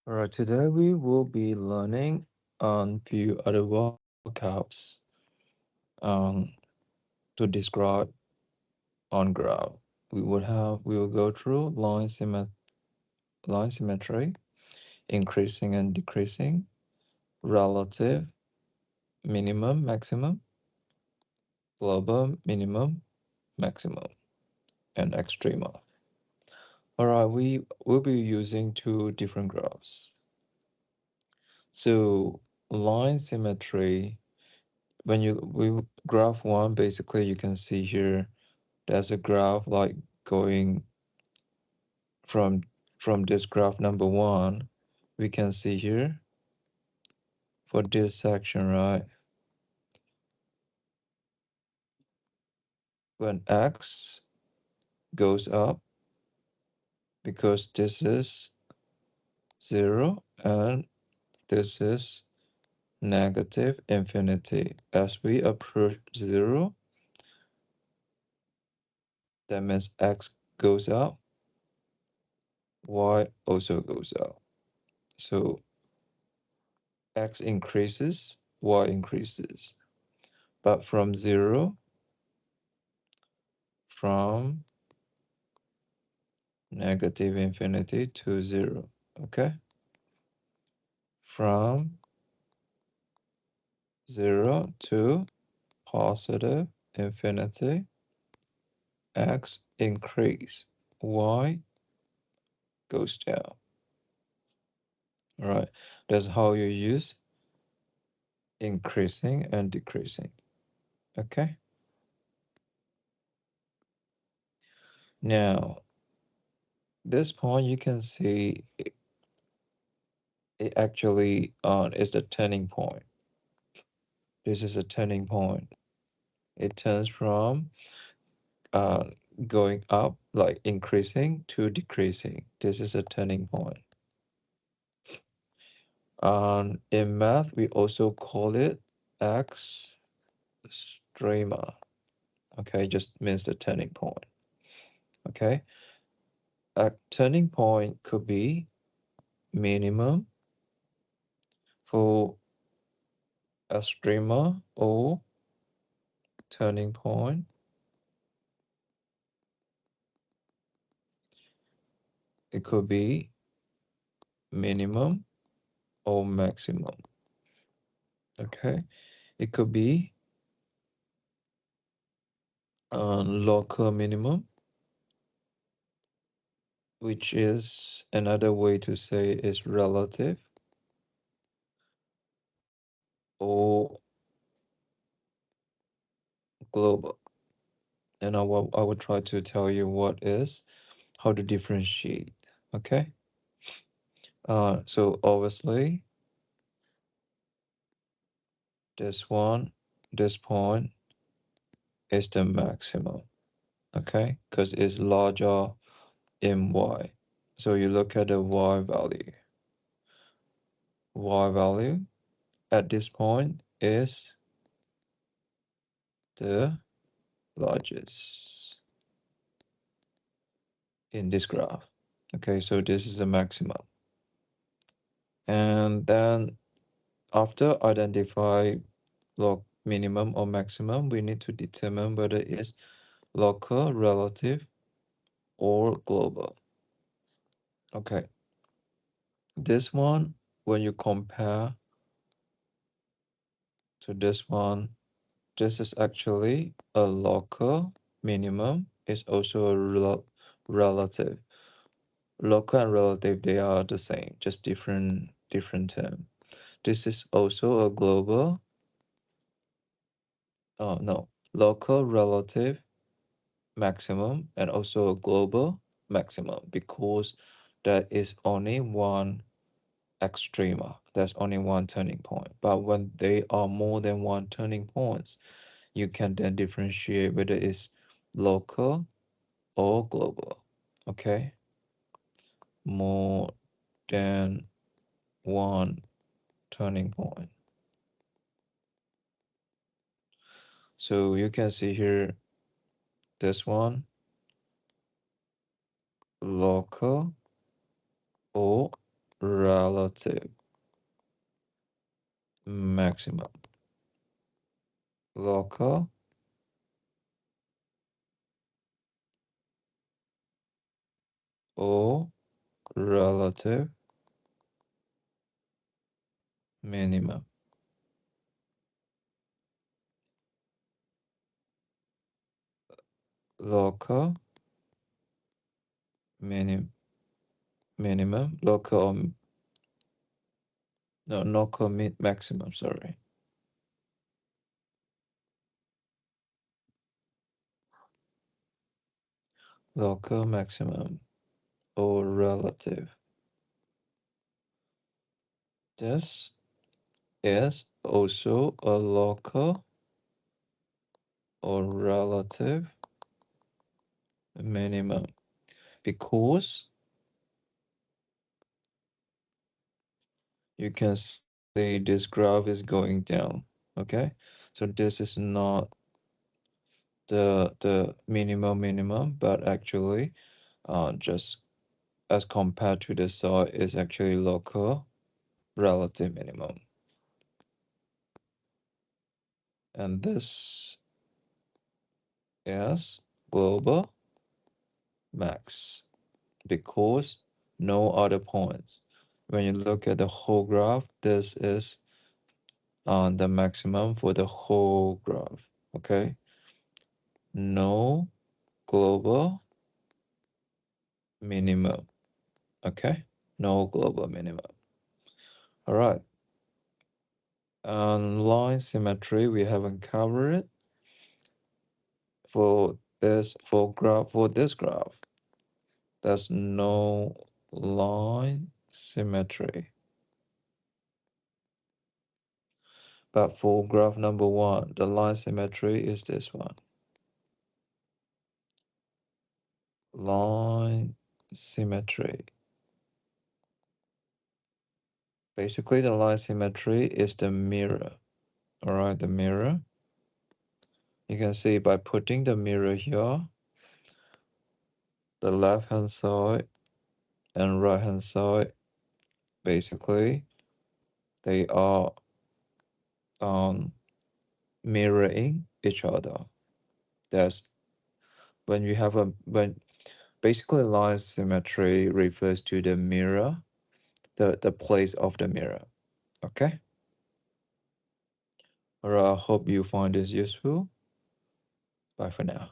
Alright, today we will be learning on few other vocabs um, to describe on graph. We will go through line symmetry, increasing and decreasing, relative, minimum, maximum, global, minimum, maximum, and extrema. Alright, we will be using two different graphs. So line symmetry, when we graph one, basically you can see here there's a graph like going from this graph number one, we can see here for this section, right? When x goes up, because this is 0 and this is negative infinity. As we approach 0, that means x goes up, y also goes up. So x increases, y increases. But from 0, from negative infinity to 0, okay? From 0 to positive infinity, x increase, y goes down. All right, that's how you use increasing and decreasing, okay? Now, this point you can see it actually is the turning point. This is a turning point. It turns from uh, going up, like increasing, to decreasing. This is a turning point. In math, we also call it extrema. Okay, just means the turning point. Okay, a turning point could be minimum for extrema, or turning point. It could be minimum or maximum. Okay, it could be local minimum, which is another way to say is relative, or global. And I will try to tell you what is, how to differentiate. Okay. So obviously this one, this point is the maximum. Okay, because it's larger in y. So you look at the y value. Y value at this point is the largest in this graph. Okay, so this is the maximum. And then after identify log minimum or maximum, we need to determine whether it's local, relative, or global. Okay, this one, when you compare to this one, this is actually a local minimum. It's also a relative. Local and relative, they are the same, just different term. This is also a global. Oh no, local, relative, maximum, and also a global maximum, because there is only one extrema. There's only one turning point. But when they are more than one turning points, you can then differentiate whether it's local or global. Okay? More than one turning point. So you can see here this one, local or relative maximum. Local or relative minimum. Local minimum. Local no local maximum, sorry. Local maximum or relative. This is also a local or relative minimum because you can see this graph is going down. Okay, so this is not the minimum, but actually just as compared to the side is actually local relative minimum. And this is global max because no other points. When you look at the whole graph, this is the maximum for the whole graph. Okay, no global minimum. Okay, no global minimum. All right. Line symmetry we haven't covered it for this graph. There's no line symmetry. But for graph number 1, the line symmetry is this one. Line symmetry. Basically, the line symmetry is the mirror. All right, the mirror. You can see by putting the mirror here, the left-hand side and right-hand side, basically, they are mirroring each other. That's when you have when basically line symmetry refers to the mirror, the place of the mirror. Okay. All right, I hope you find this useful. Bye for now.